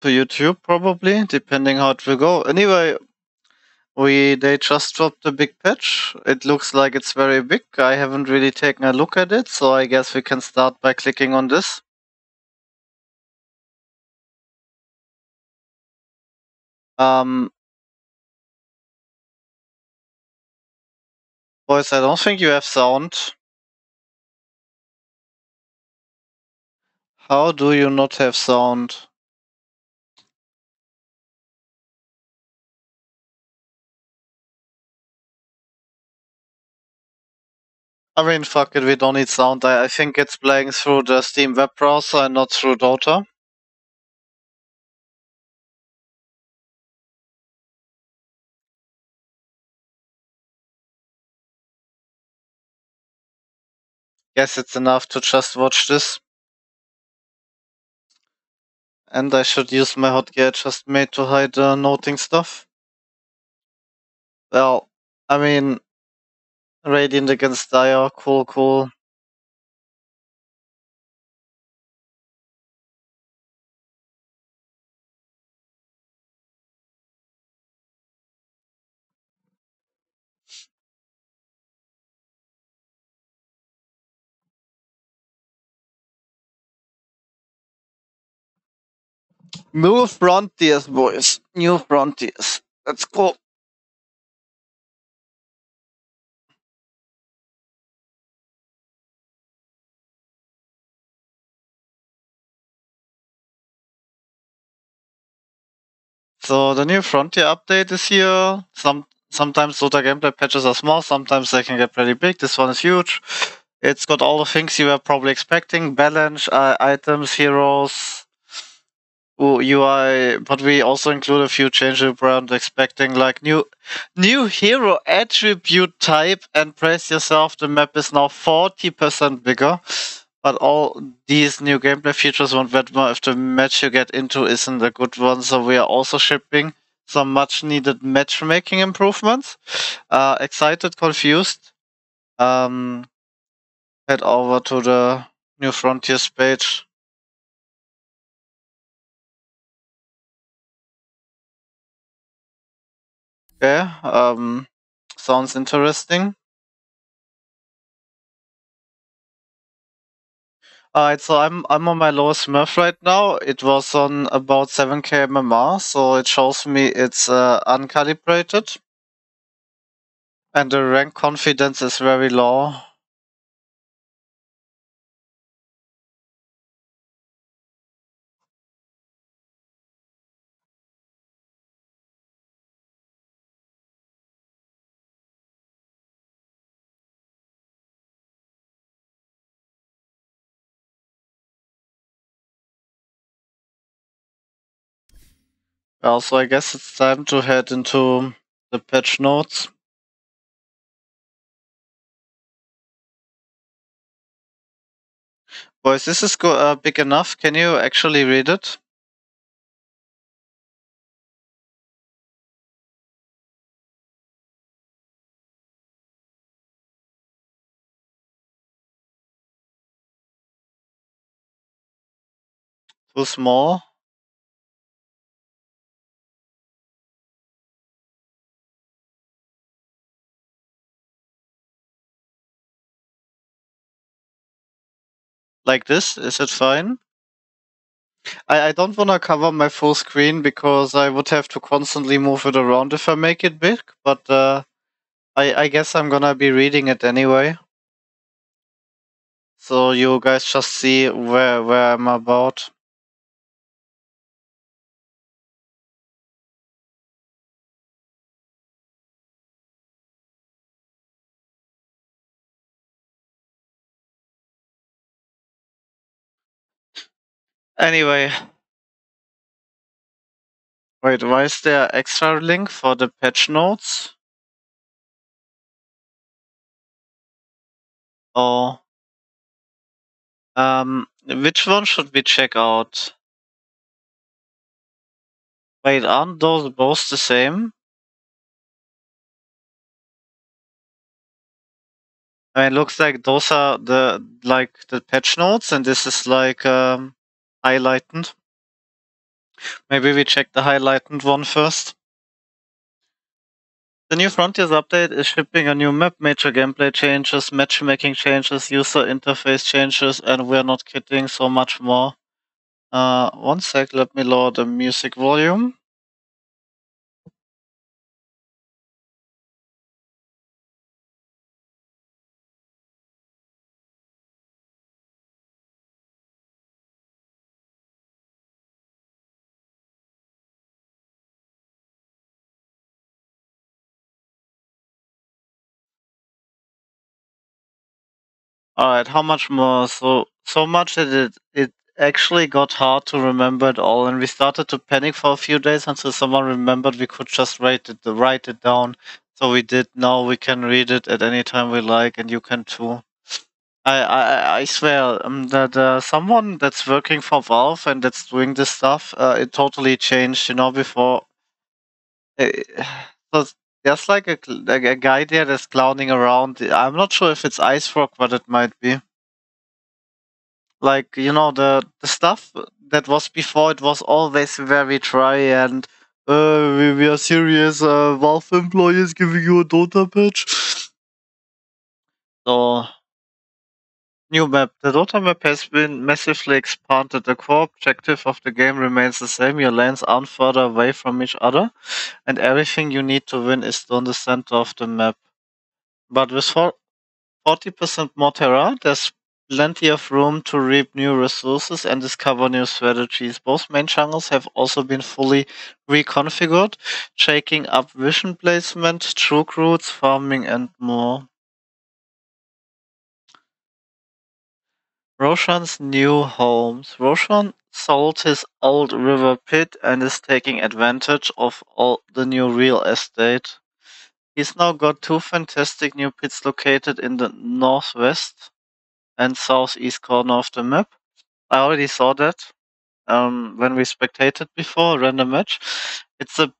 to YouTube probably, depending how it will go. Anyway, they just dropped a big patch. It looks like it's very big. I haven't really taken a look at it, so I guess we can start by clicking on this. Boys, I don't think you have sound. How do you not have sound? I mean, fuck it, we don't need sound. I think it's playing through the Steam web browser and not through Dota. Guess it's enough to just watch this. And I should use my hotkey I just made to hide the noting stuff. Well, I mean, Radiant against Dire, cool. New frontiers, boys. New frontiers. Let's go. So the new frontier update is here. Sometimes Dota gameplay patches are small, sometimes they can get pretty big. This one is huge. It's got all the things you were probably expecting: balance, items, heroes, UI, but we also include a few changes we weren't expecting, like new hero attribute type, and brace yourself, the map is now 40% bigger. But all these new gameplay features won't matter if the match you get into isn't a good one, so we are also shipping some much needed matchmaking improvements. Excited, confused. Head over to the New Frontiers page. Okay, sounds interesting. Alright, so I'm on my lowest Smurf right now. It was on about 7k MMR, so it shows me it's uncalibrated. And the rank confidence is very low. Also, I guess it's time to head into the patch notes. Boys, this is big enough. Can you actually read it? Too small? Like this? Is it fine? I don't want to cover my full screen because I would have to constantly move it around if I make it big, but I guess I'm gonna be reading it anyway. So you guys just see where I'm about. Anyway. Wait, why is there extra link for the patch notes? Oh. Which one should we check out? Wait, aren't those both the same? I mean, it looks like those are the patch notes, and this is like highlighted. Maybe we check the highlighted one first. The new Frontiers update is shipping a new map, major gameplay changes, matchmaking changes, user interface changes, and we're not kidding, so much more. One sec, let me lower the music volume. Alright, how much more? So much that it actually got hard to remember it all, and we started to panic for a few days until someone remembered we could just write it down. So we did. Now we can read it at any time we like, and you can too. I swear that someone that's working for Valve and that's doing this stuff, it totally changed. Before uh, so there's like a guy there that's clowning around. I'm not sure if it's Ice Frog, but it might be. Like the stuff that was before, it was always very dry and we are serious Valve employees giving you a Dota patch. So new map. The Dota map has been massively expanded. The core objective of the game remains the same. Your lanes aren't further away from each other, and everything you need to win is still in the center of the map. But with 40% more terra, there's plenty of room to reap new resources and discover new strategies. Both main jungles have also been fully reconfigured, shaking up vision placement, choke routes, farming, and more. Roshan's new homes. Roshan sold his old river pit and is taking advantage of all the new real estate. He's now got two fantastic new pits located in the northwest and southeast corner of the map. I already saw that when we spectated before a random match. It's a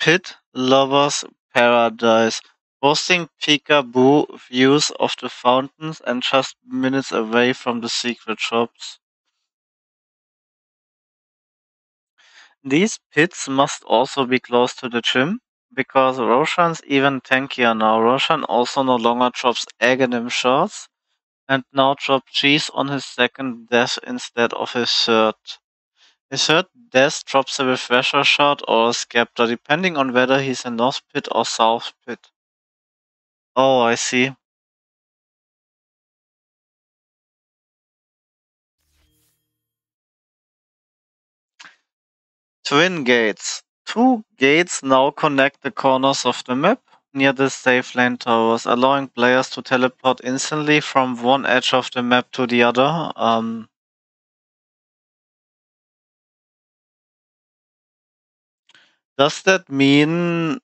pit lover's paradise, boasting peekaboo views of the fountains and just minutes away from the secret shops. These pits must also be close to the gym, because Roshan's even tankier now. Roshan also no longer drops Aghanim shards, and now drops cheese on his second death instead of his third. His third death drops a refresher shard or a scepter, depending on whether he's in North Pit or South Pit. Oh, I see. Twin gates. Two gates now connect the corners of the map near the safe lane towers, allowing players to teleport instantly from one edge of the map to the other. Does that mean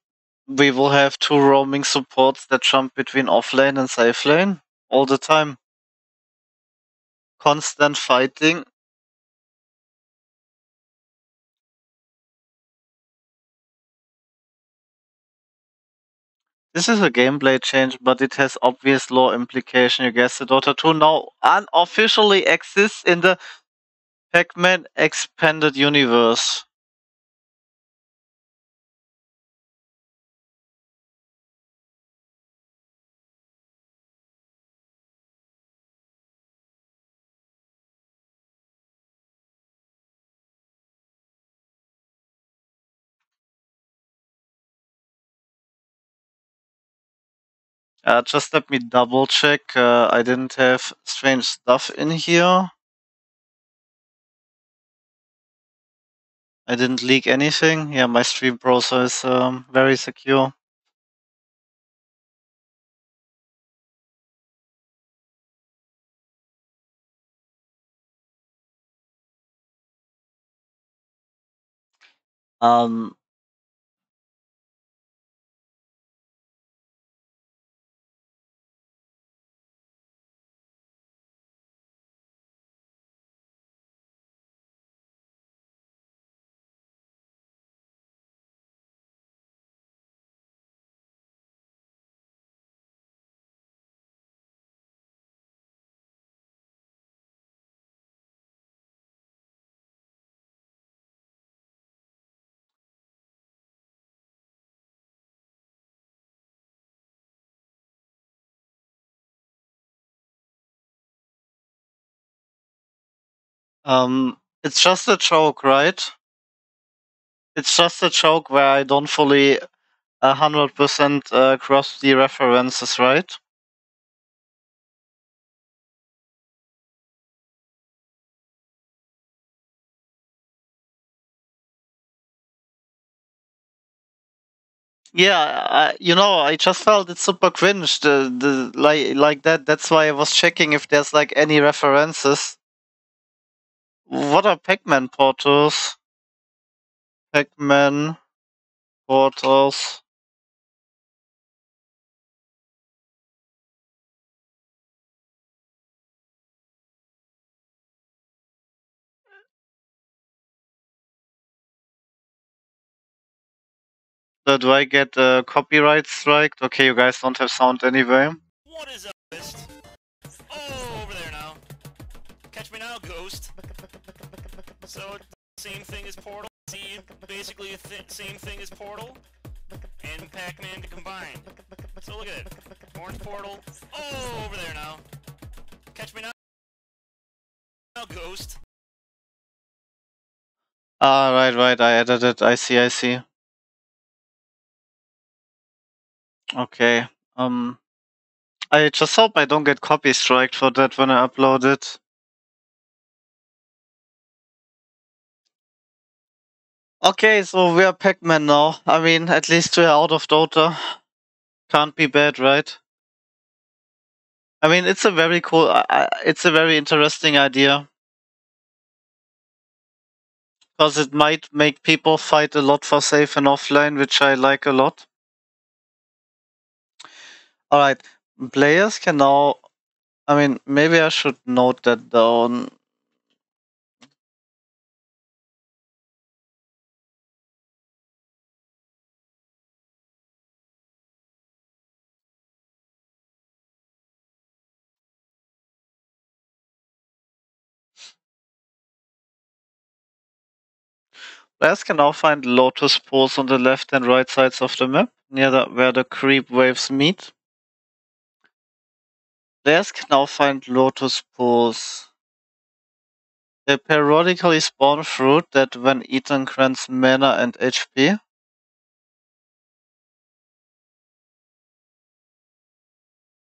we will have two roaming supports that jump between offlane and safe lane all the time? Constant fighting. This is a gameplay change, but it has obvious lore implication. You guess the Dota 2 now unofficially exists in the Pac-Man expanded universe. Just let me double check. I didn't have strange stuff in here. I didn't leak anything. Yeah, my stream browser is very secure. Um, It's just a joke, right? It's just a joke where I don't fully 100% cross the references, right? Yeah, I just felt it's super cringe. The like that. That's why I was checking if there's like any references. What are Pac-Man portals? Pac-Man portals. Do I get a copyright strike? Okay, you guys don't have sound anyway. What is up, list? Oh, over there now. Catch me now, ghost. So, same thing as Portal. See, basically the same thing as Portal and Pac-Man combined. So look at it. Orange Portal. Oh, over there now. Catch me now, ghost. Ah, right. I added it. I see. Okay. I just hope I don't get copy striked for that when I upload it. Okay, so we're Pac-Man now. I mean, at least we're out of Dota. Can't be bad, right? I mean, it's a very cool, it's a very interesting idea. Because it might make people fight a lot for safe and offline, which I like a lot. Alright, players can now... I mean, maybe I should note that down. Players can now find lotus pools on the left and right sides of the map, near where the creep waves meet. Players can now find lotus pools. They periodically spawn fruit that, when eaten, grants mana and HP.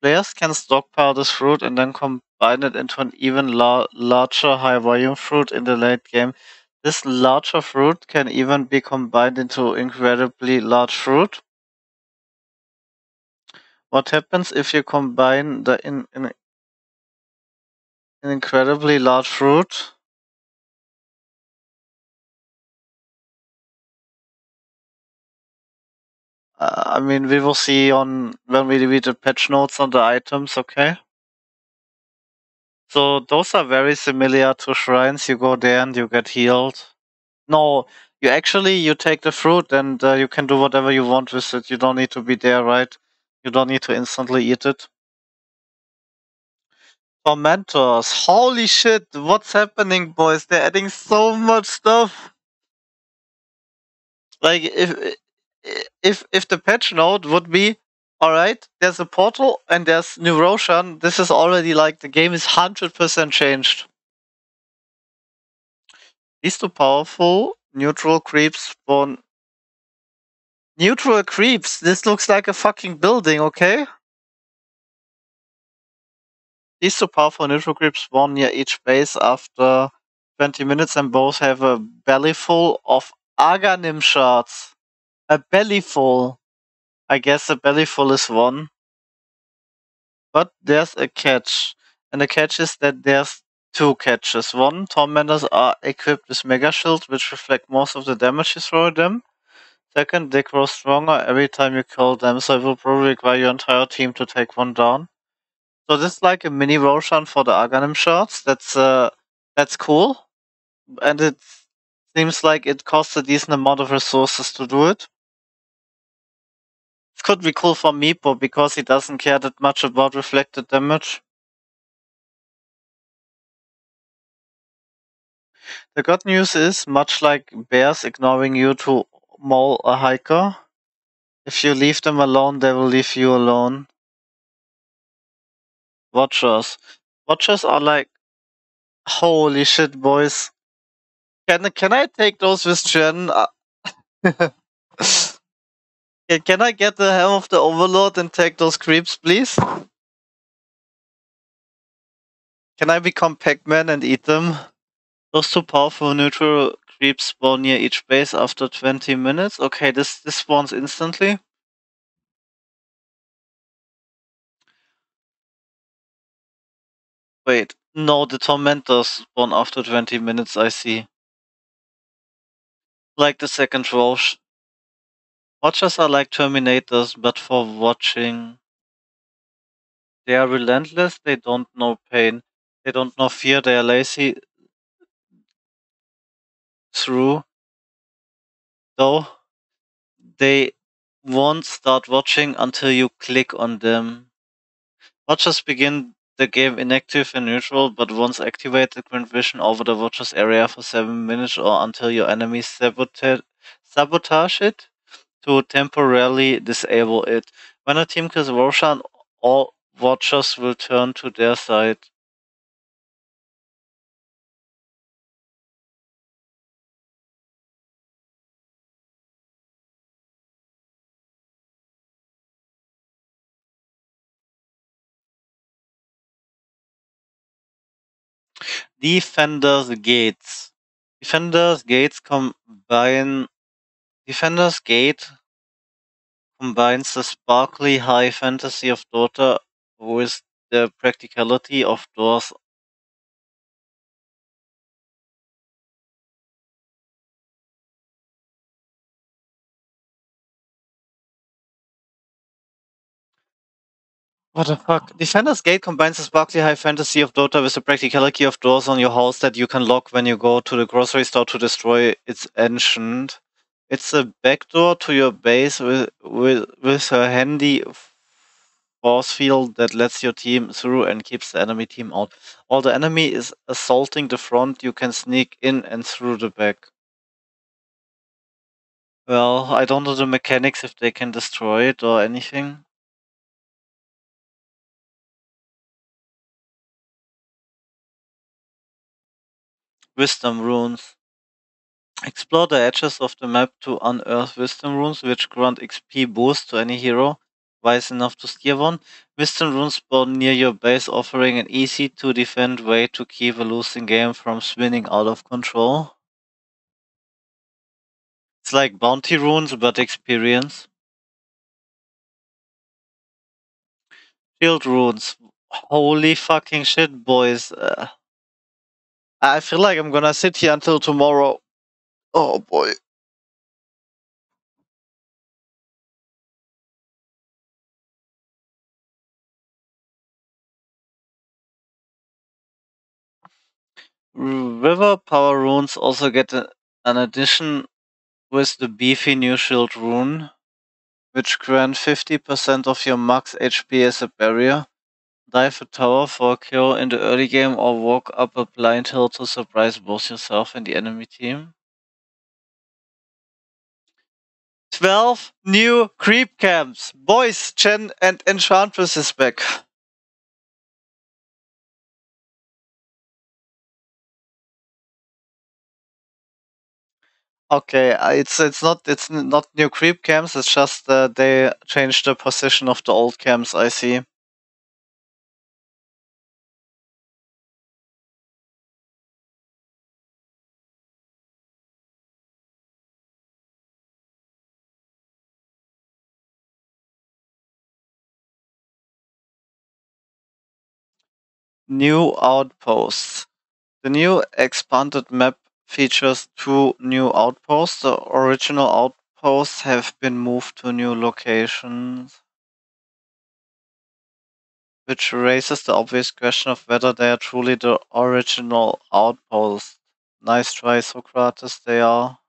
Players can stockpile this fruit and then combine it into an even larger high-volume fruit in the late game. This larger fruit can even be combined into incredibly large fruit. What happens if you combine the an incredibly large fruit? I mean, we will see on when we read the patch notes on the items, okay? So those are very similar to shrines. You go there and you get healed. No, you take the fruit and you can do whatever you want with it. You don't need to be there, right? You don't need to instantly eat it. Tormentors. Holy shit, what's happening, boys? They're adding so much stuff. Like, if the patch note would be, alright, there's a portal and there's New Roshan, this is already like the game is 100% changed. These two powerful neutral creeps spawn. Neutral creeps? This looks like a fucking building, okay? These two powerful neutral creeps spawn near each base after 20 minutes and both have a belly full of Aghanim shards. A belly full. I guess a belly full is one. But there's a catch. And the catch is that there's two catches. One, tormentors are equipped with mega shields, which reflect most of the damage you throw at them. Second, they grow stronger every time you kill them, so it will probably require your entire team to take one down. So this is like a mini Roshan for the Aghanim shards. That's cool. And it seems like it costs a decent amount of resources to do it. It could be cool for Meepo because he doesn't care that much about reflected damage. The good news is, much like bears ignoring you to maul a hiker, if you leave them alone, they will leave you alone. Watchers. Watchers are like... Holy shit, boys. Can I take those with Jen? Can I get the Helm of the Overlord and take those creeps, please? Can I become Pac-Man and eat them? Those two powerful neutral creeps spawn near each base after 20 minutes. Okay, this spawns instantly. Wait, no, the Tormentors spawn after 20 minutes, I see. Like the second Roche. Watchers are like Terminators, but for watching. They are relentless, they don't know pain. They don't know fear, they are lazy through. Though, they won't start watching until you click on them. Watchers begin the game inactive and neutral, but once activated, grant vision over the Watchers area for 7 minutes or until your enemies sabotage it to temporarily disable it. When a team kills Roshan, all Watchers will turn to their side. Defender's Gates. Defender's Gate combines the sparkly high fantasy of Dota with the practicality of doors. What the fuck? Defender's Gate combines the sparkly high fantasy of Dota with the practicality of doors on your house that you can lock when you go to the grocery store to destroy its ancient. It's a backdoor to your base with a handy force field that lets your team through and keeps the enemy team out. While the enemy is assaulting the front, you can sneak in and through the back. Well, I don't know the mechanics if they can destroy it or anything. Wisdom runes. Explore the edges of the map to unearth wisdom runes, which grant XP boost to any hero wise enough to steer one. Wisdom runes spawn near your base, offering an easy to defend way to keep a losing game from spinning out of control. It's like bounty runes, but experience. Shield runes. Holy fucking shit, boys. I feel like I'm gonna sit here until tomorrow. Oh boy. River power runes also get an addition with the beefy new shield rune, which grant 50% of your max HP as a barrier. Dive a tower for a kill in the early game or walk up a blind hill to surprise both yourself and the enemy team. 12 new creep camps. Boys, Chen and Enchantress is back. Okay, it's not new creep camps. It's just they changed the position of the old camps. I see. New outposts. The new expanded map features 2 new outposts. The original outposts have been moved to new locations, which raises the obvious question of whether they are truly the original outposts. Nice try, Socrates, they are.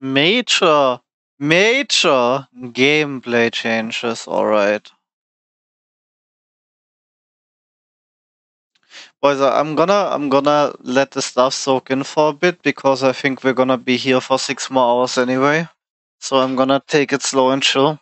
Major gameplay changes, alright. Boys, I'm gonna let the stuff soak in for a bit because I think we're gonna be here for 6 more hours anyway. So I'm gonna take it slow and chill.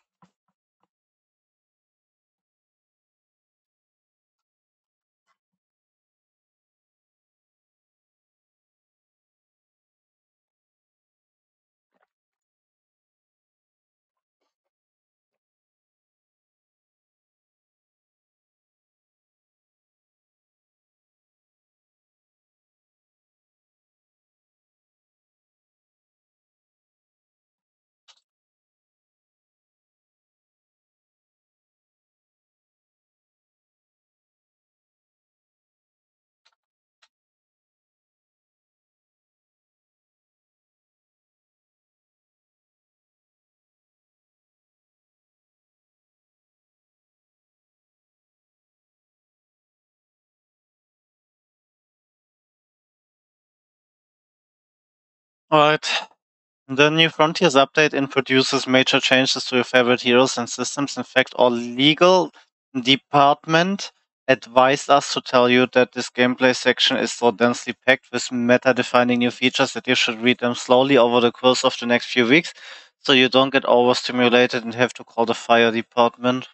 Alright. The new Frontiers update introduces major changes to your favorite heroes and systems. In fact, our legal department advised us to tell you that this gameplay section is so densely packed with meta-defining new features that you should read them slowly over the course of the next few weeks, so you don't get overstimulated and have to call the fire department.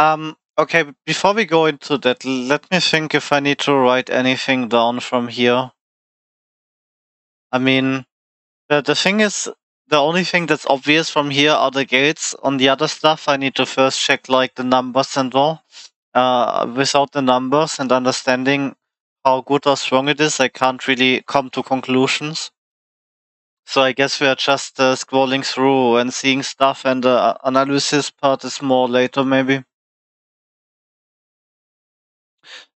Okay, before we go into that, let me think if I need to write anything down from here. I mean, the thing is, the only thing that's obvious from here are the gates. On the other stuff, I need to first check like the numbers and all. Without the numbers and understanding how good or strong it is, I can't really come to conclusions. So I guess we are just scrolling through and seeing stuff, and the analysis part is more later, maybe.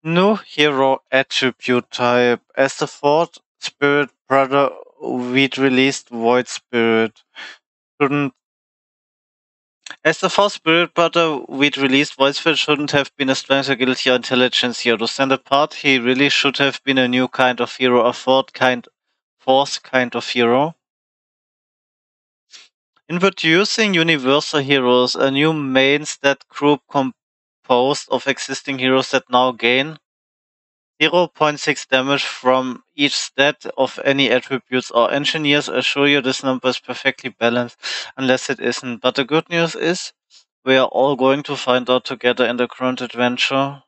New hero attribute type. As the fourth spirit brother, we'd released Void Spirit. As the fourth spirit brother we'd released, Void Spirit shouldn't have been a strength, agility, or intelligence hero. To stand apart, he really should have been a new kind of hero, a fourth kind of hero. Introducing universal heroes, a new main stat group composed of existing heroes that now gain 0.6 damage from each stat of any attributes. Our engineers assure you this number is perfectly balanced, unless it isn't. But the good news is, we are all going to find out together in the current adventure.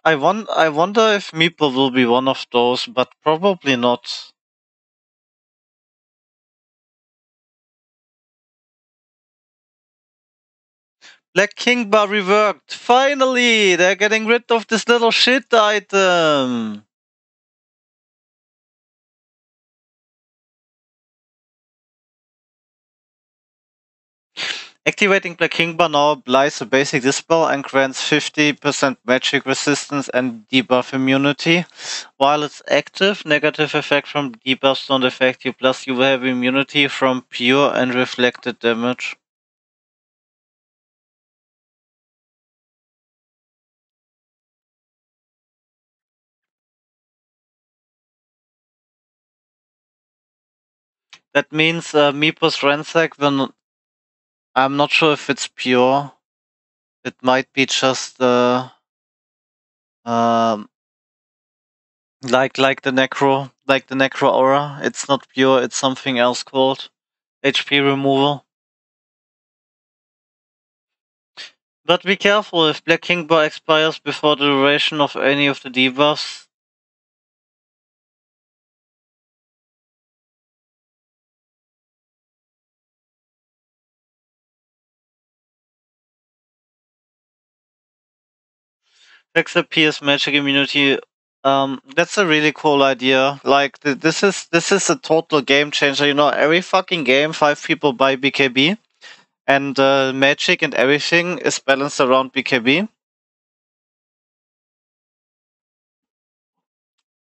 I wonder if Meeple will be one of those, but probably not. Black King Bar reworked. Finally! They're getting rid of this little shit item. Activating Black King Bar now applies a basic dispel and grants 50% magic resistance and debuff immunity. While it's active, negative effect from debuffs don't affect you, plus you will have immunity from pure and reflected damage. That means Meeple's Ransack will... I'm not sure if it's pure. It might be just like the necro aura. It's not pure. It's something else called HP removal. But be careful, if Black King Bar expires before the duration of any of the debuffs. Fix the PS magic immunity. That's a really cool idea. Like this is a total game changer. You know, every fucking game 5 people buy BKB, and magic and everything is balanced around BKB.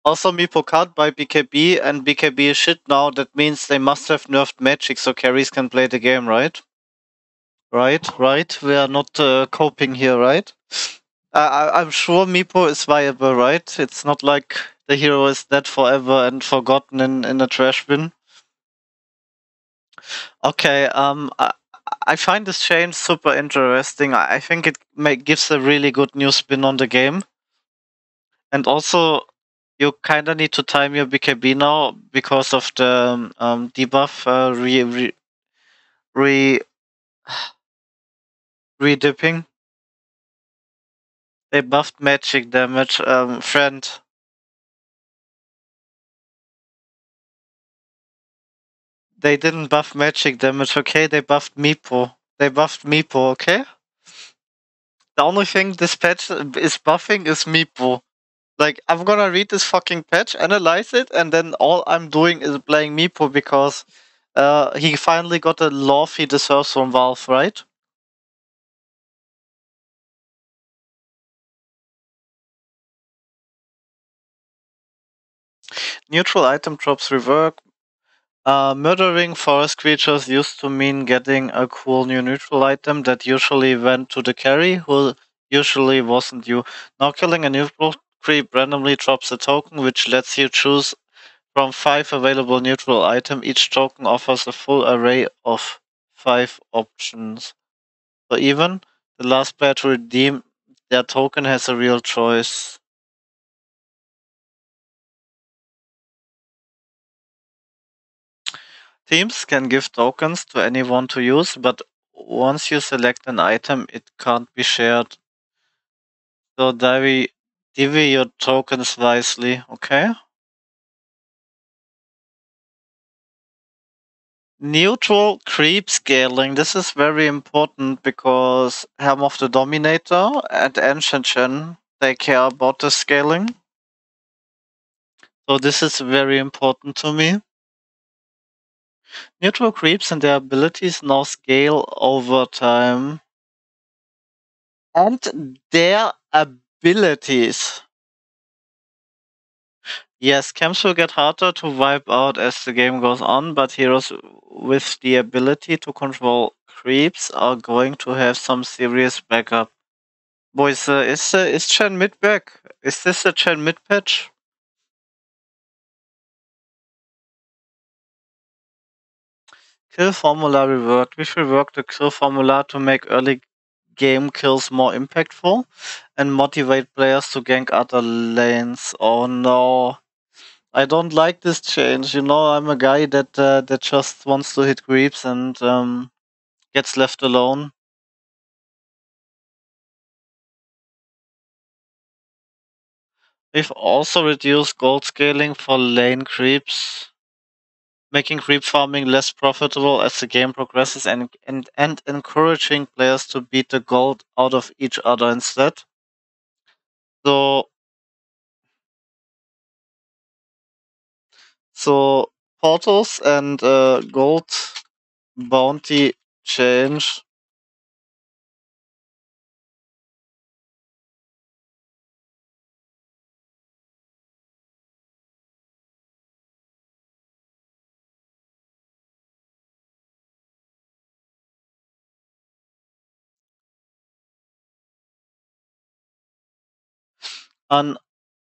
Also, Meeple can't buy BKB, and BKB is shit now. That means they must have nerfed magic so carries can play the game, right? Right. We are not coping here, right? I'm sure Meepo is viable, right? It's not like the hero is dead forever and forgotten in a trash bin. Okay, I find this change super interesting. I think it gives a really good new spin on the game. And also, you kind of need to time your BKB now because of the debuff re-dipping. They buffed magic damage, friend. They didn't buff magic damage, okay? They buffed Meepo. Okay? The only thing this patch is buffing is Meepo. Like, I'm gonna read this fucking patch, analyze it, and then all I'm doing is playing Meepo because he finally got a love he deserves from Valve, right? Neutral item drops rework. Murdering forest creatures used to mean getting a cool new neutral item that usually went to the carry, who usually wasn't you. Now killing a neutral creep randomly drops a token which lets you choose from 5 available neutral items. Each token offers a full array of 5 options. So even the last player to redeem their token has a real choice. Teams can give tokens to anyone to use, but once you select an item, it can't be shared. So divvy your tokens wisely, okay? Neutral creep scaling. This is very important because Helm of the Dominator and Ancient Gen, they care about the scaling. So this is very important to me. Neutral creeps and their abilities now scale over time. And their abilities. Yes, camps will get harder to wipe out as the game goes on, but heroes with the ability to control creeps are going to have some serious backup. Boys, is Chen mid back? Is this a Chen mid patch? Kill formula reworked. We should work the kill formula to make early game kills more impactful and motivate players to gank other lanes. Oh no. I don't like this change. You know, I'm a guy that just wants to hit creeps and gets left alone. We've also reduced gold scaling for lane creeps, making creep farming less profitable as the game progresses and encouraging players to beat the gold out of each other instead. So portals and gold bounty change. An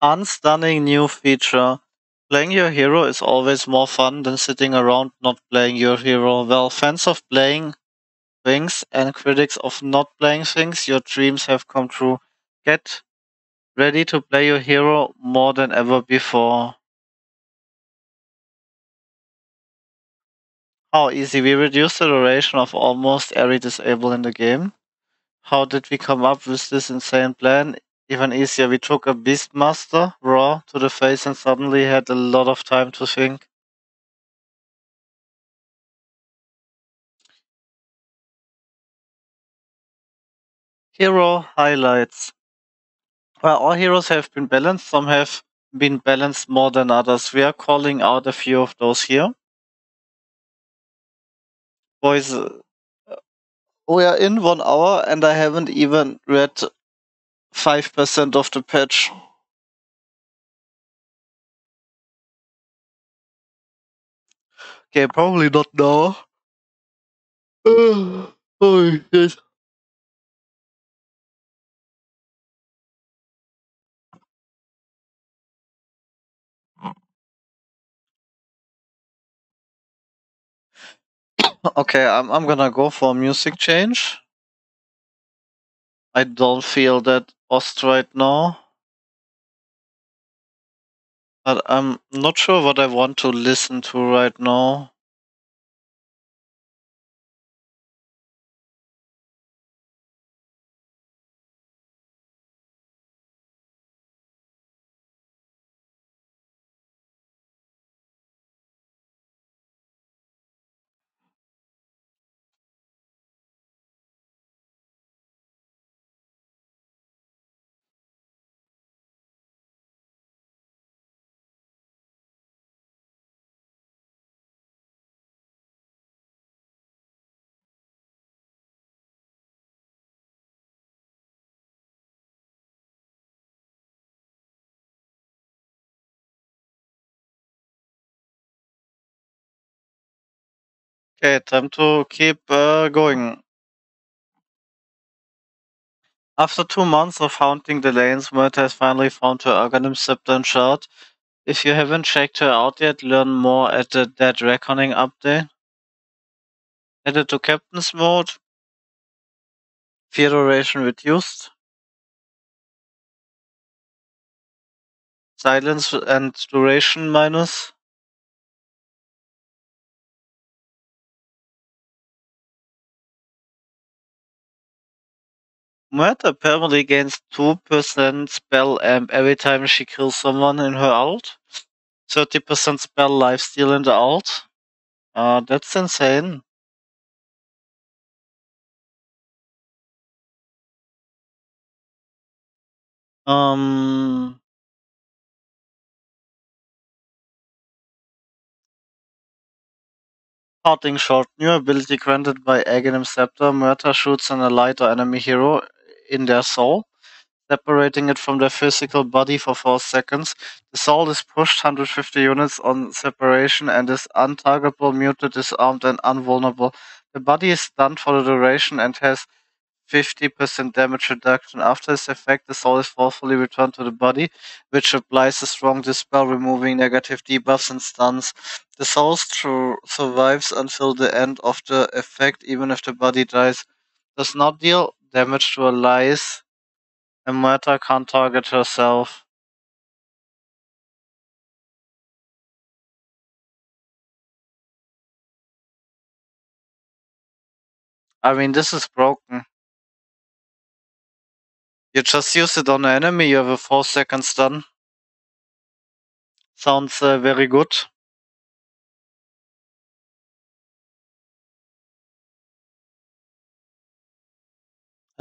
unstunning new feature. Playing your hero is always more fun than sitting around not playing your hero. Well, fans of playing things and critics of not playing things, your dreams have come true. Get ready to play your hero more than ever before. How easy. We reduced the duration of almost every disable in the game. How did we come up with this insane plan? Even easier, we took a Beastmaster raw to the face and suddenly had a lot of time to think. Hero highlights. Well, all heroes have been balanced. Some have been balanced more than others. We are calling out a few of those here. Boys, we are in 1 hour and I haven't even read 5% of the patch. Okay, probably not now. Oh, yes. Okay, I'm gonna go for a music change. I don't feel that Ost right now. But I'm not sure what I want to listen to right now. Okay, time to keep going. After 2 months of haunting the lanes, Myrta has finally found her Aghanim Scepter and Shard. If you haven't checked her out yet, learn more at the Dead Reckoning update. Headed to Captain's Mode. Fear duration reduced. Silence and duration minus. Myrta permanently gains 2% spell amp every time she kills someone in her ult. 30% spell lifesteal in the ult. That's insane. Um, Parting Shot. New ability granted by Aghanim Scepter. Myrta shoots an allied or enemy hero in their soul, separating it from their physical body for 4 seconds. The soul is pushed 150 units on separation and is untargetable, muted, disarmed, and invulnerable. The body is stunned for the duration and has 50% damage reduction. After this effect, the soul is forcefully returned to the body, which applies a strong dispel, removing negative debuffs and stuns. The soul survives until the end of the effect, even if the body dies. Does not deal damage to allies, and Myrta can't target herself. I mean, this is broken. You just use it on an enemy, you have a 4-second stun. Sounds very good.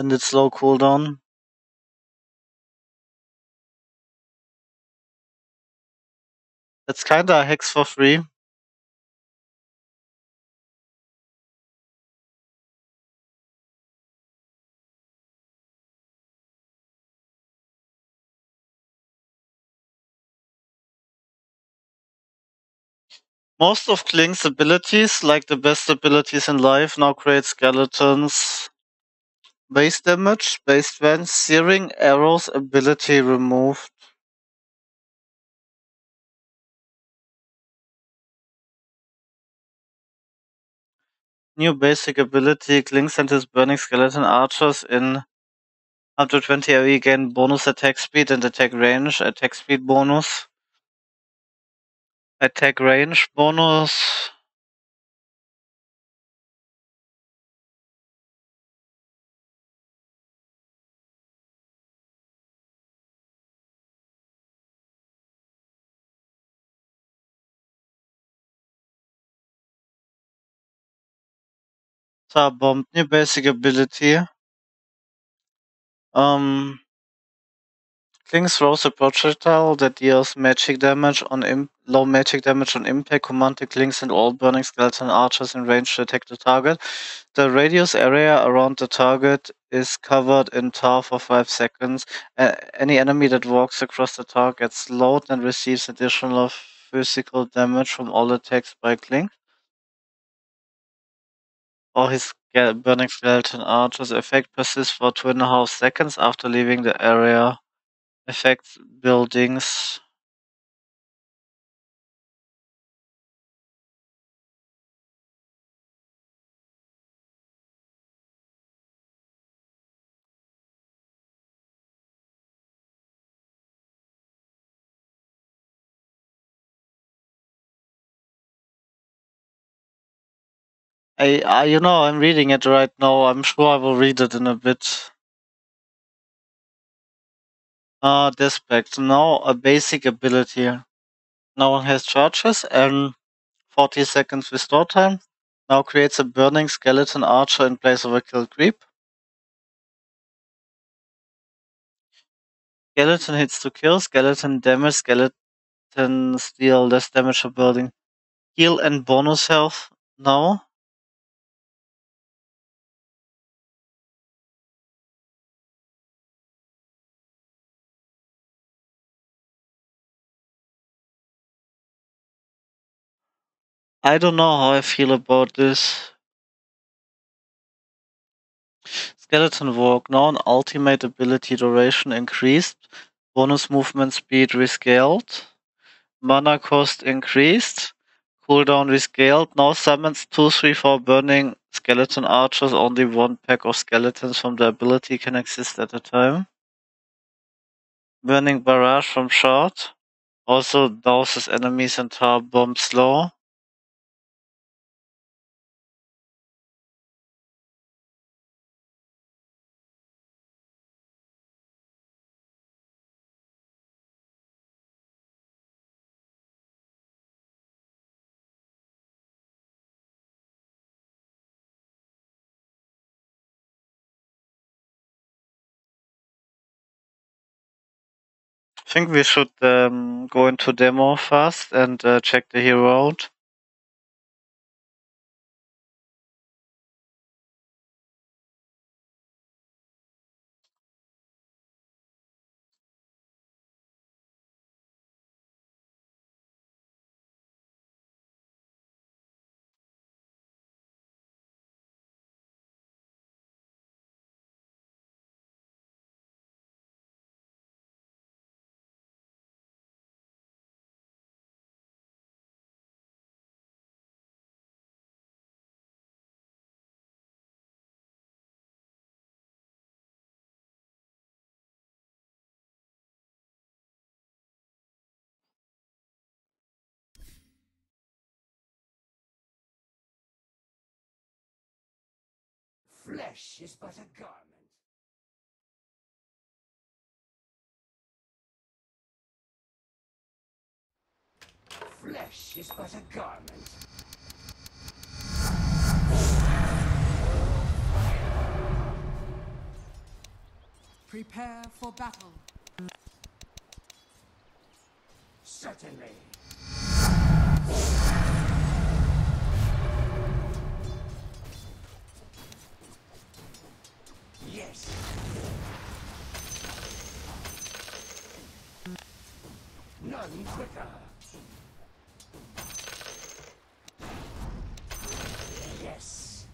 And it's low cooldown. It's kinda a hex for free. Most of Kling's abilities, like the best abilities in life, now create skeletons. Base damage, base vents, searing arrows ability removed. New basic ability, Kling sent his burning skeleton archers in 120 AoE gain bonus attack speed and attack range, attack speed bonus. Attack range bonus. Star Bomb, new basic ability. King throws a projectile that deals magic damage on low magic damage on impact. Command the Klings and all burning skeleton archers in range to attack the target. The radius area around the target is covered in tar for 5 seconds. Any enemy that walks across the target gets slowed and receives additional physical damage from all attacks by Kling. Or his burning skeleton archers effect persists for 2.5 seconds after leaving the area. Affects buildings. I'm reading it right now. I'm sure I will read it in a bit. Dispect. Now a basic ability. No one has charges and 40 seconds restore time. Now creates a burning skeleton archer in place of a kill creep. Skeleton hits to kill. Skeleton damage. Skeleton deal less damage to building. Heal and bonus health. No. I don't know how I feel about this. Skeleton Walk. Now an ultimate ability duration increased. Bonus movement speed rescaled. Mana cost increased. Cooldown rescaled. Now summons 2/3/4 burning skeleton archers. Only one pack of skeletons from the ability can exist at a time. Burning barrage from shard. Also douses enemies and tar bomb slow. I think we should go into demo first and check the hero out. Flesh is but a garment. Flesh is but a garment. Prepare for battle. Certainly. Yes. None quicker. Yes.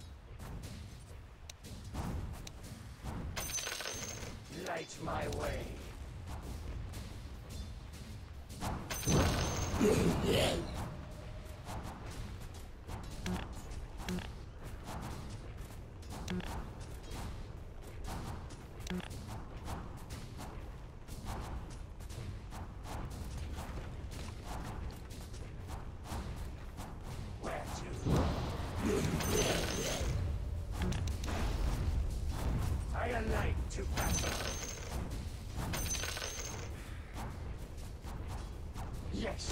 Light my way. Where to? I alight to battle. Yes.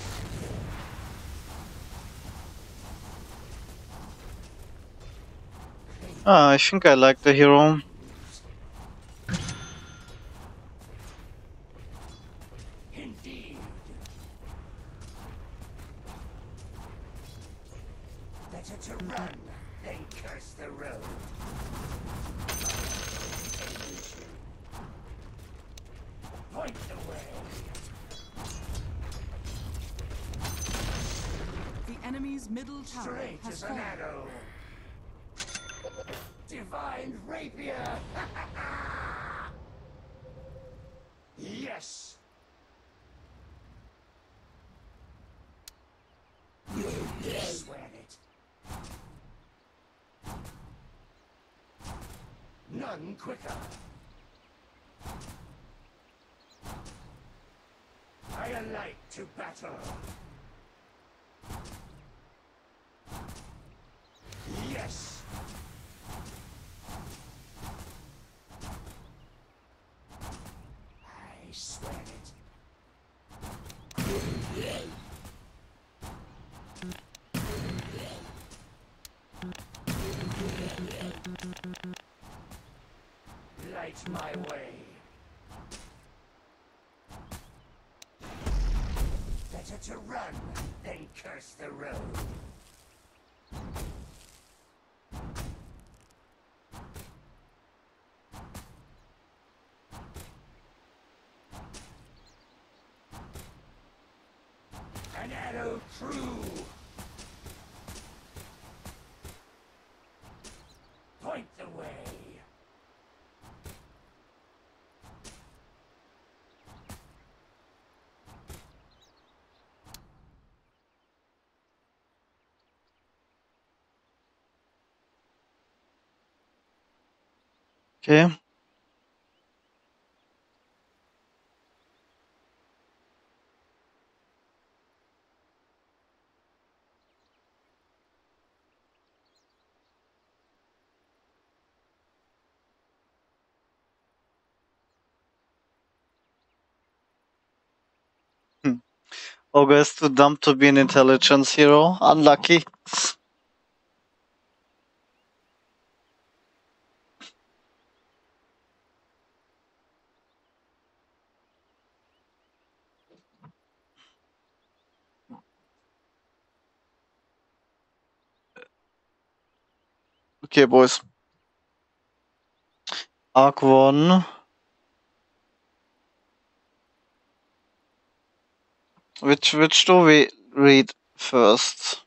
I think I like the hero. Indeed. Better to run than curse the road. Point the way. The enemy's middle tower Straight has as an fallen. arrow. Divine rapier. Yes. Swear it. None quicker. I alight to battle. Yes. I swear it. Light my way. Better to run than curse the road. An arrow true. Okay. Ogre is too dumb to be an intelligence hero. Unlucky. Okay, boys. Arc 1. Which do we read first?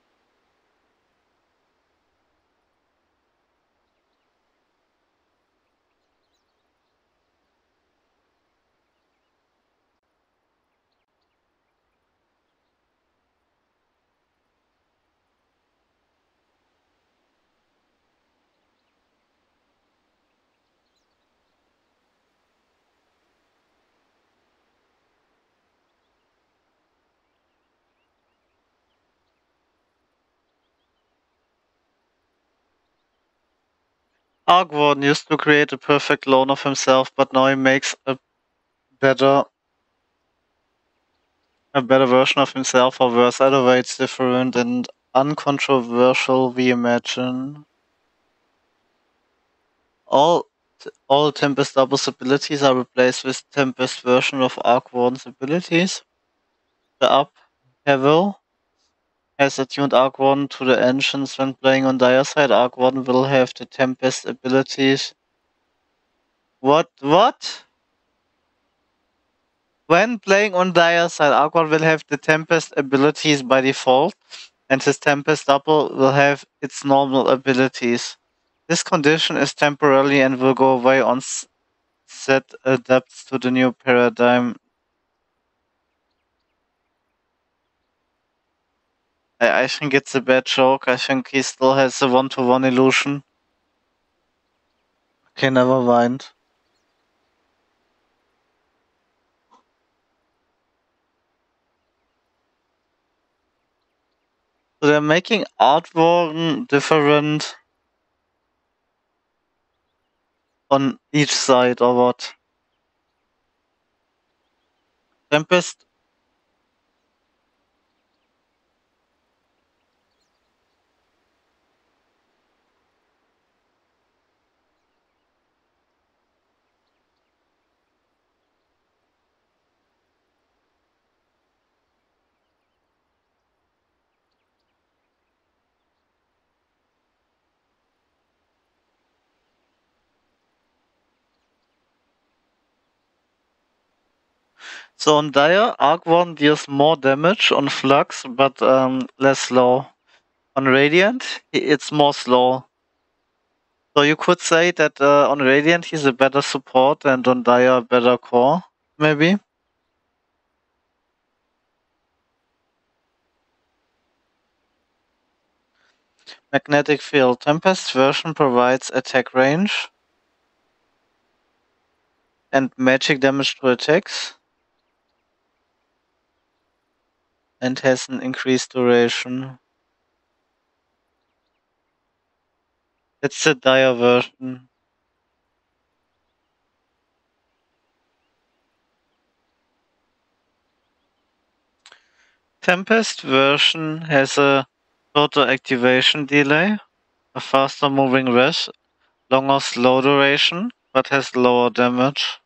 Arc 1 used to create a perfect clone of himself, but now he makes a better version of himself, or worse. Either way, it's different and uncontroversial, we imagine. All Tempest Double's abilities are replaced with Tempest version of Arc 1's abilities. The up level has attuned Arc 1 to the engines when playing on Dire side. Arc 1 will have the Tempest abilities. What? When playing on Dire side, Arc 1 will have the Tempest abilities by default, and his Tempest Double will have its normal abilities. This condition is temporary and will go away on set adapts to the new paradigm. I think it's a bad joke. I think he still has a one-to-one illusion. Okay, never mind. So they're making Artworn different on each side, or what? Tempest. So on Dire, Arc-1 deals more damage on Flux, but less slow. On Radiant, it's more slow. So you could say that on Radiant he's a better support and on Dire a better core, maybe? Magnetic Field. Tempest version provides attack range and magic damage to attacks, and has an increased duration. It's the Dire version. Tempest version has a shorter activation delay, a faster moving rest, longer slow duration, but has lower damage.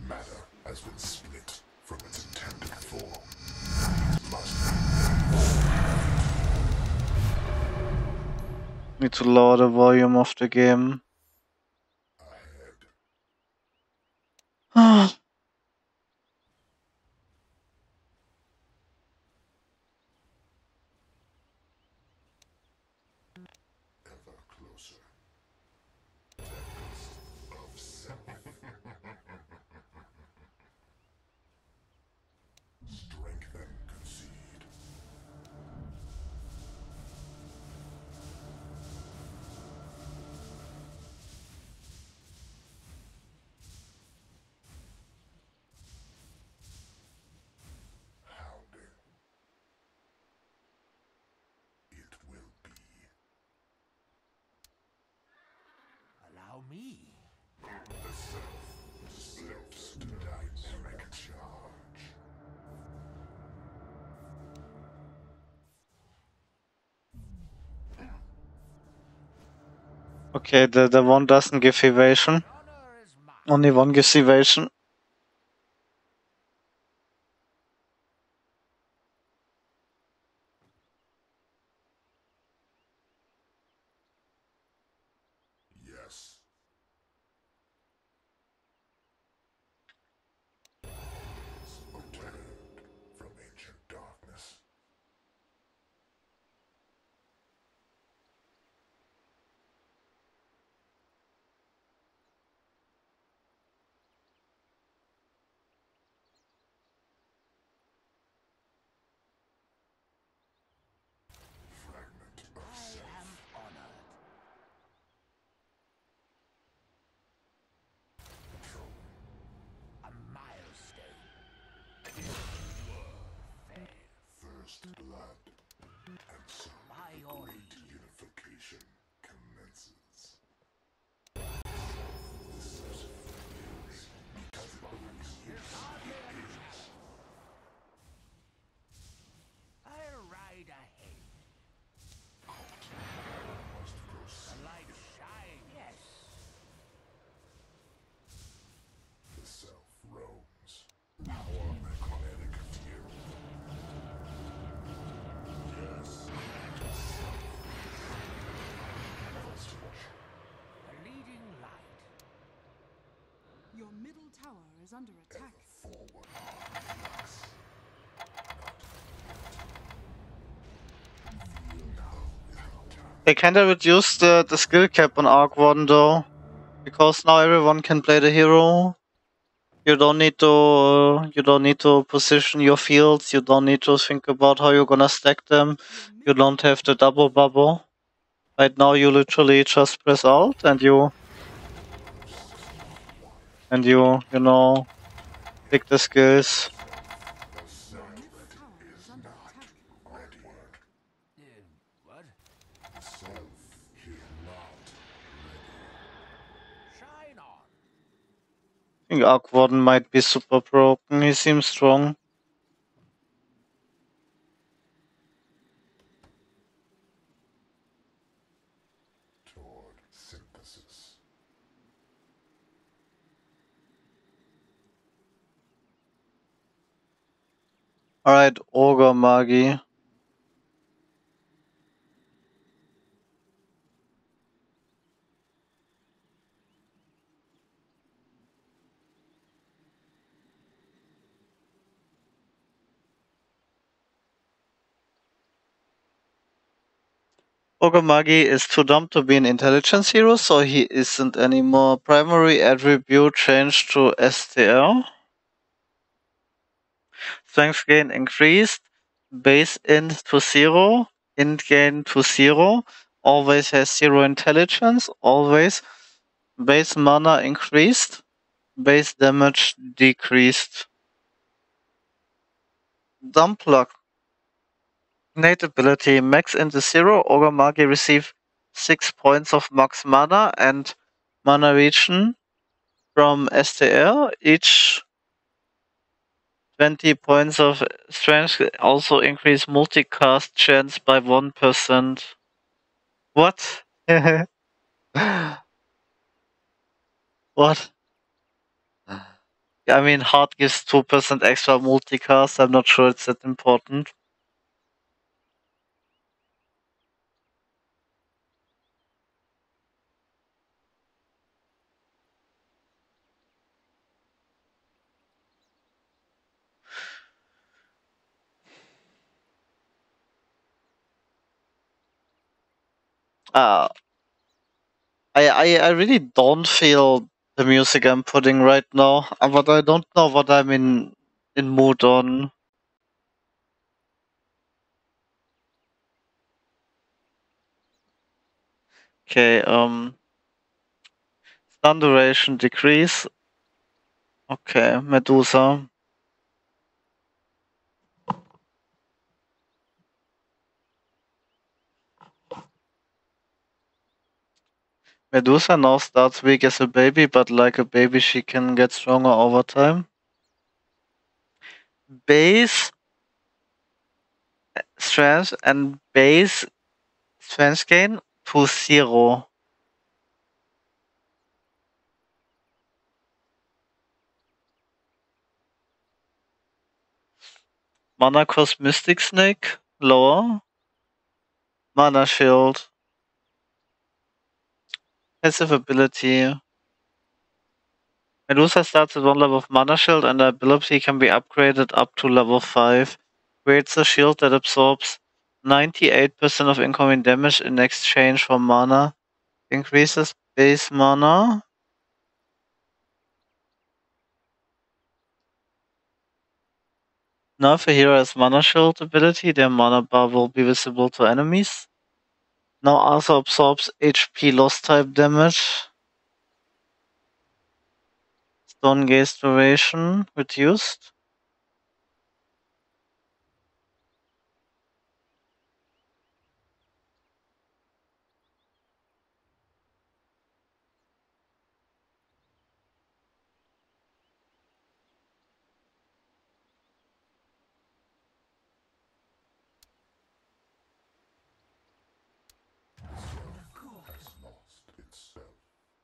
Matter has been split from its intended form. Need to lower the volume of the game. Allow me. The self slips to dynamic charge. Okay, the one doesn't give evasion. Honor is mine. Only one gives evasion. Yes. Obtained from ancient darkness. Fragment of self. I am honored. A milestone. First blood. And so my great unification commences. I'll ride ahead. Must proceed. The light shine. Yes. The self roams. Power magnetic fury. Yes. The leading light. Your middle tower is under attack. Forward. They kinda reduced the skill cap on Arc 1 though. Because now everyone can play the hero. You don't need to position your fields, you don't need to think about how you're gonna stack them. You don't have the double bubble. Right now you literally just press Alt and you know, pick the skills. Your middle tower is under attack. What? Self here not ready. Shine on. I think Arc 1 might be super broken, he seems strong. Toward synthesis. Alright, Ogre Magi. Ogre Magi is too dumb to be an intelligence hero, so he isn't anymore. Primary attribute changed to STR. Strength gain increased. Base int to 0. Int gain to 0. Always has 0 intelligence. Always. Base mana increased. Base damage decreased. Dumb luck. Innate ability. Max into 0. Ogre Magi receive 6 points of max mana and mana regen from STR. Each 20 points of strength also increase multicast chance by 1%. What? What? I mean, Heart gives 2% extra multicast. I'm not sure it's that important. Uh, I really don't feel the music I'm putting right now, but I don't know what I'm in mood on. Okay, stun duration decrease. Okay, Medusa. Medusa now starts weak as a baby, but like a baby she can get stronger over time. Base strength and base strength gain to 0. Mana cost Mystic Snake, lower. Mana Shield. Passive ability. Medusa starts at 1 level of Mana Shield and the ability can be upgraded up to level 5. Creates a shield that absorbs 98% of incoming damage in exchange for mana. Increases base mana. Now if a hero has Mana Shield ability, their mana bar will be visible to enemies. Now also absorbs HP loss type damage. Stone Gaze duration reduced.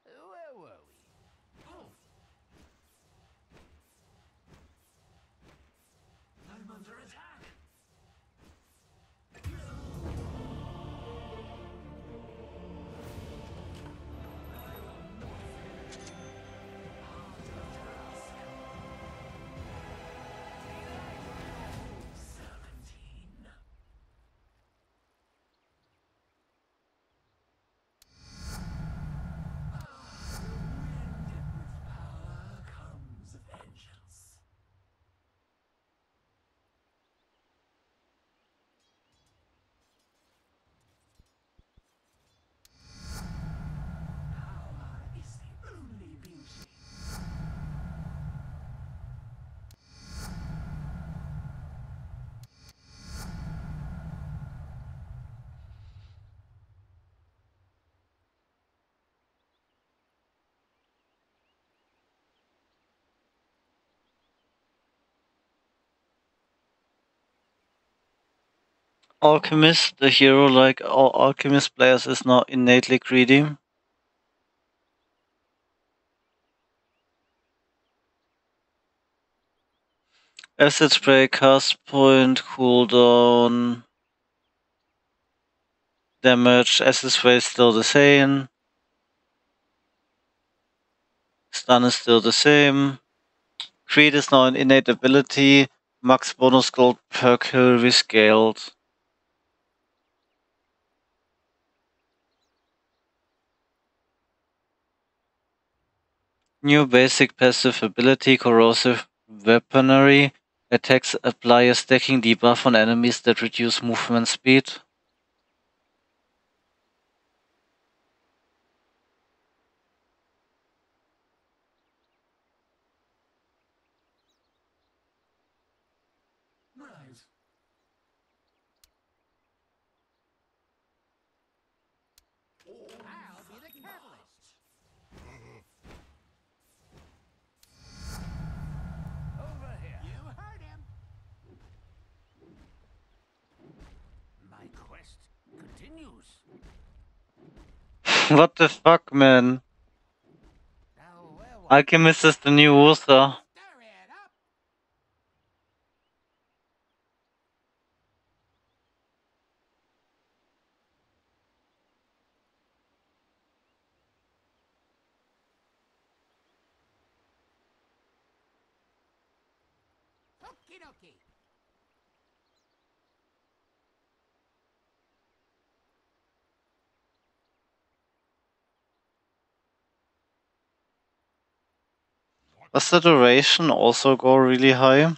Where were we? I'm under attack. Alchemist, the hero like all Alchemist players is now innately greedy. Acid Spray, cast point, cooldown, damage, Acid Spray is still the same. Stun is still the same. Creed is now an innate ability. Max bonus gold per kill rescaled. New basic passive ability, Corrosive Weaponry. Attacks apply a stacking debuff on enemies that reduce movement speed. Right. I'll be the catalyst. Over here. You heard him. My quest continues. What the fuck, man? Now where was Alchemist is the new Ursa. Stir it up. Okie dokie. Does the duration also go really high?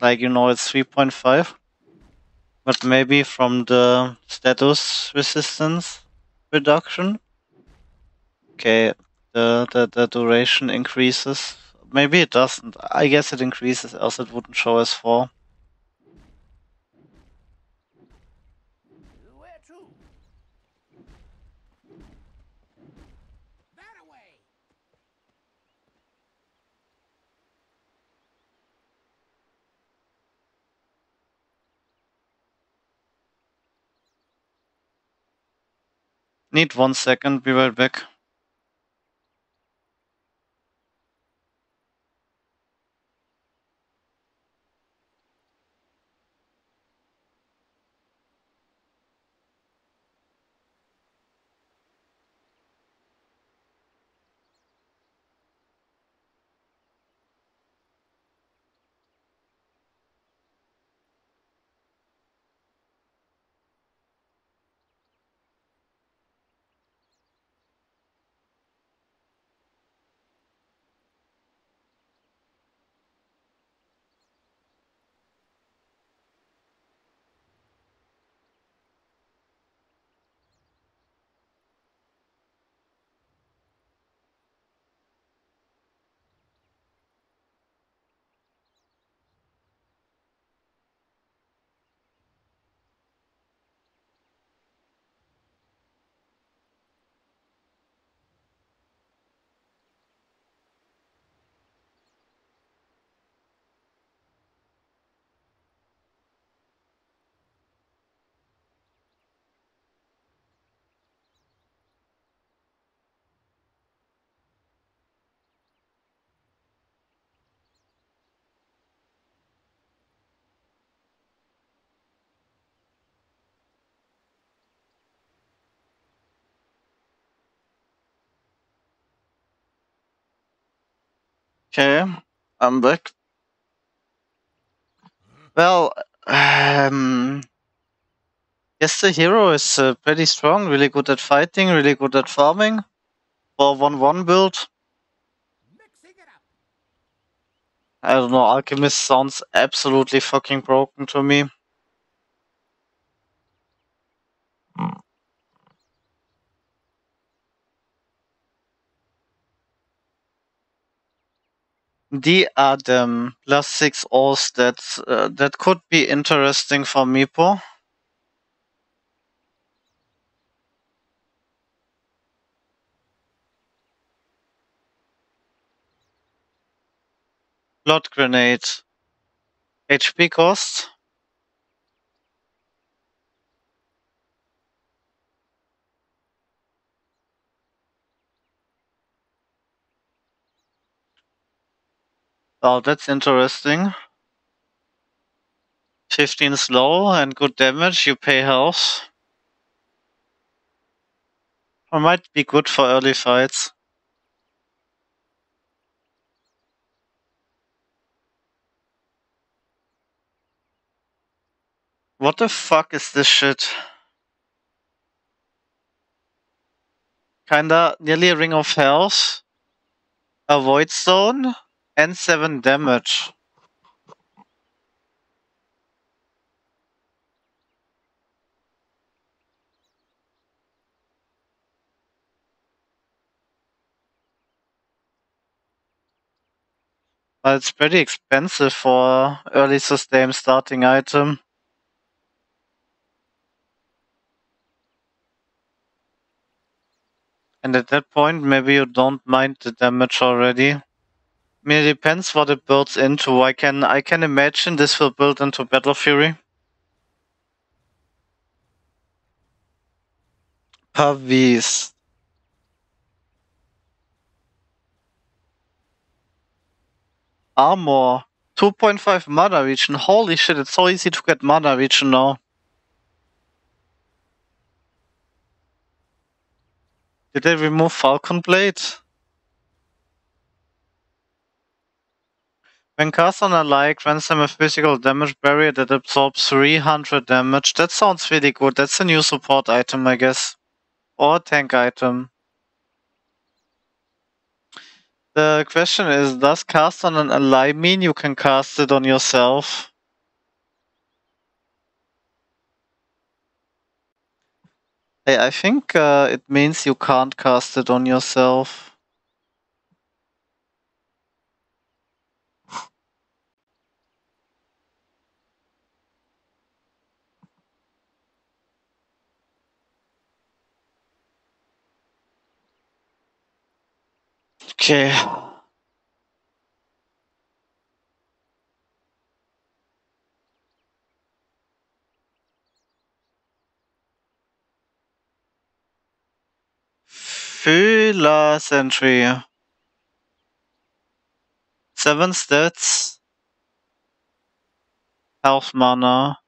Like, you know, it's 3.5. But maybe from the status resistance reduction? Okay, the duration increases. Maybe it doesn't. I guess it increases, else it wouldn't show as 4. Where to? That away. Need 1 second, be right back. Okay, I'm back. Well, yes, the hero is pretty strong, really good at fighting, really good at farming. For 1-1 build, Mixing it up. I don't know, Alchemist sounds absolutely fucking broken to me. The Adam +6 all stats, that could be interesting for Meepo. Blood Grenade. HP cost. Oh, that's interesting. 15 slow and good damage, you pay health. Or might be good for early fights. What the fuck is this shit? Kinda nearly a ring of health. A void stone and 7 damage. But it's pretty expensive for early sustain starting item. And at that point, maybe you don't mind the damage already. I mean, it depends what it builds into. I can imagine this will build into Battle Fury. Pavis. Armor. 2.5 mana region. Holy shit, it's so easy to get mana region now. Did they remove Falcon Blade? When cast on a ally, grants them a physical damage barrier that absorbs 300 damage. That sounds really good. That's a new support item, I guess. Or a tank item. The question is, does cast on an ally mean you can cast it on yourself? Hey, I think it means you can't cast it on yourself. Okay. Fühler Sentry. 7 stats. Health mana.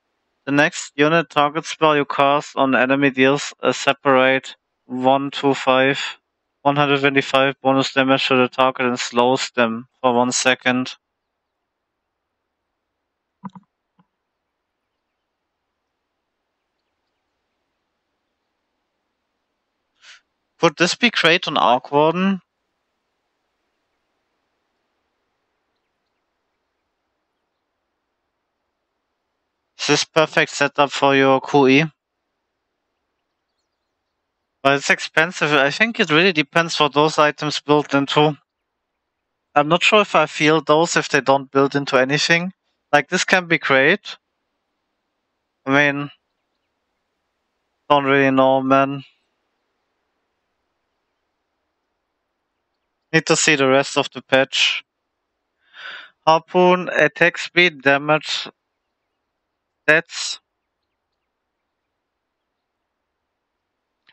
The next unit target spell you cast on enemy deals a separate 125 125 bonus damage to the target and slows them for 1 second. Would this be great on Arc Warden? Is this perfect setup for your QE? But it's expensive. I think it really depends what those items build into. I'm not sure if I feel those if they don't build into anything. Like, this can be great. I mean, don't really know, man. Need to see the rest of the patch. Harpoon, attack speed, damage, stats.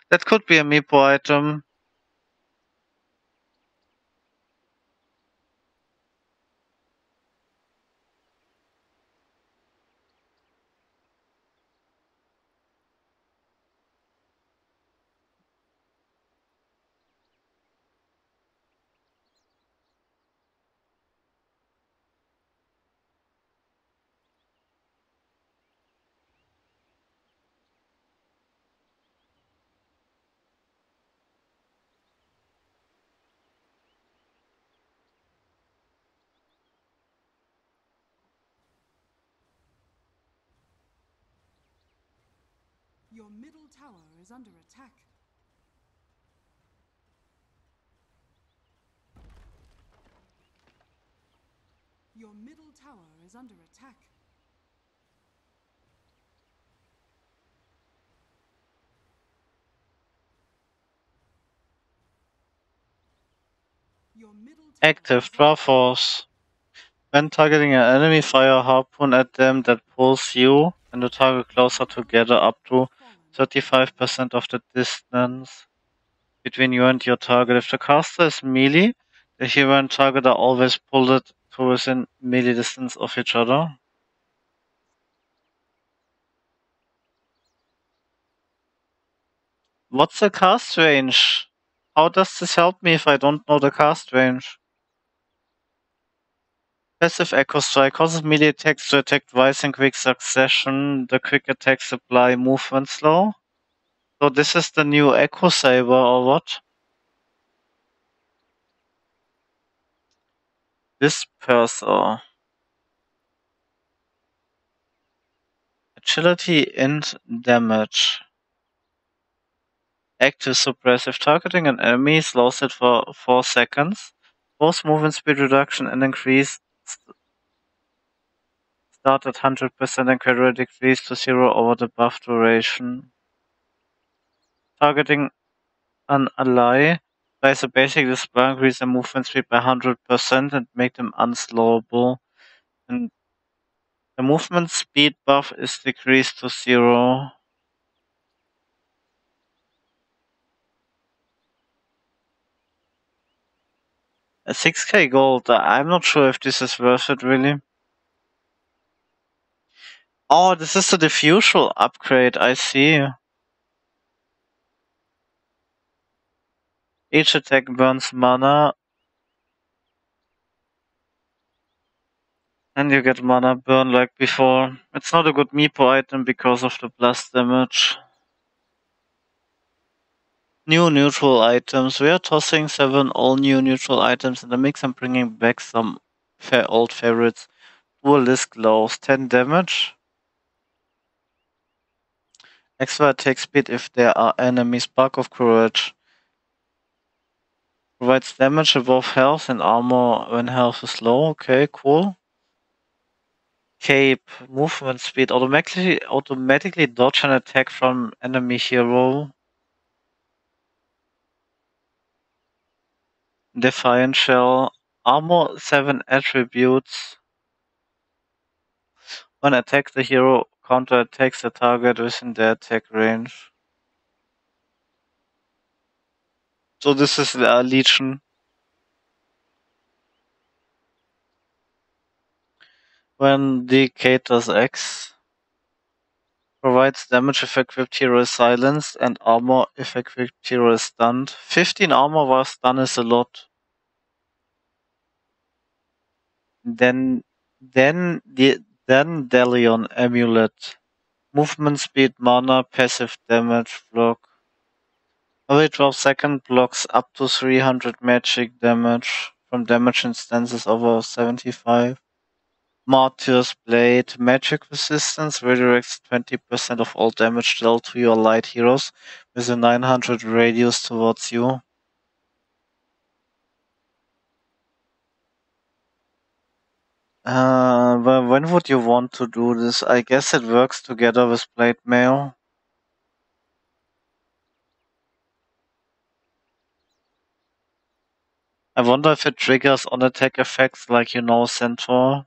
That could be a Meepo item. Your middle tower is under attack. Your middle tower is under attack. Your middle tower Active, is draw under force. When targeting an enemy, fire a harpoon at them that pulls you and the target closer together up to 35% of the distance between you and your target. If the caster is melee, the hero and target are always pulled to within melee distance of each other. What's the cast range? How does this help me if I don't know the cast range? Passive Echo Strike causes melee attacks to attack twice in quick succession. The quick attacks apply movement slow. So this is the new Echo Saber or what? Disperser. Agility and damage. Active suppressive targeting an enemy slows it for 4 seconds. Both movement speed reduction and increase start at 100% and gradually decrease to 0 over the buff duration. Targeting an ally tries to basically spell increase their movement speed by 100% and make them unslowable. And the movement speed buff is decreased to 0. A 6k gold, I'm not sure if this is worth it really. Oh, this is the diffusal upgrade, I see. Each attack burns mana. And you get mana burn like before. It's not a good Meepo item because of the blast damage. New neutral items. We are tossing 7 all new neutral items in the mix and bringing back some old favorites. Duelist gloves, 10 damage. Extra attack speed if there are enemies. Spark of Courage. Provides damage above health and armor when health is low. Okay, cool. Cape. Movement speed. Automatically dodge an attack from enemy hero. Defiant Shell. Armor 7 attributes. When attack, the hero counter-attacks the target within their attack range. So this is the Legion. When Decaters X provides damage if equipped hero is silenced and armor if equipped hero is stunned. 15 armor while stun is a lot. Then Delion Amulet. Movement speed, mana, passive damage, block. Every 12 seconds blocks up to 300 magic damage from damage instances over 75. Martyr's Blade. Magic resistance redirects 20% of all damage dealt to your light heroes with a 900 radius towards you. When would you want to do this? I guess it works together with Blade Mail. I wonder if it triggers on attack effects like Centaur.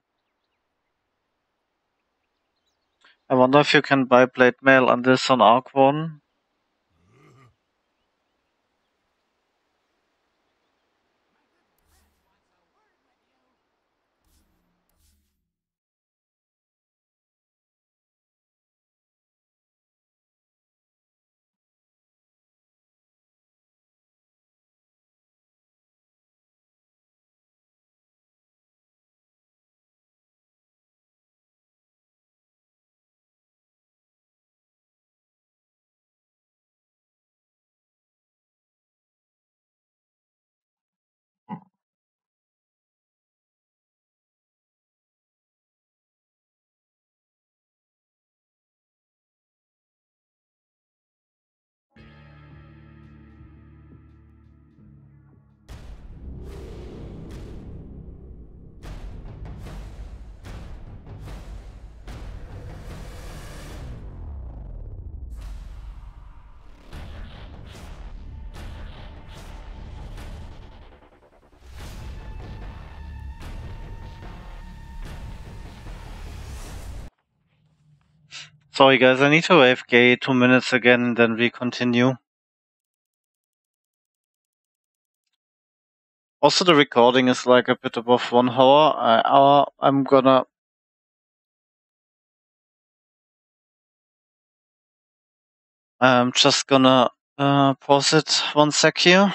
I wonder if you can buy Blade Mail on this on Arc 1. Sorry guys, I need to AFK 2 minutes again and then we continue. Also the recording is like a bit above 1 hour. I'm just gonna pause it 1 sec here.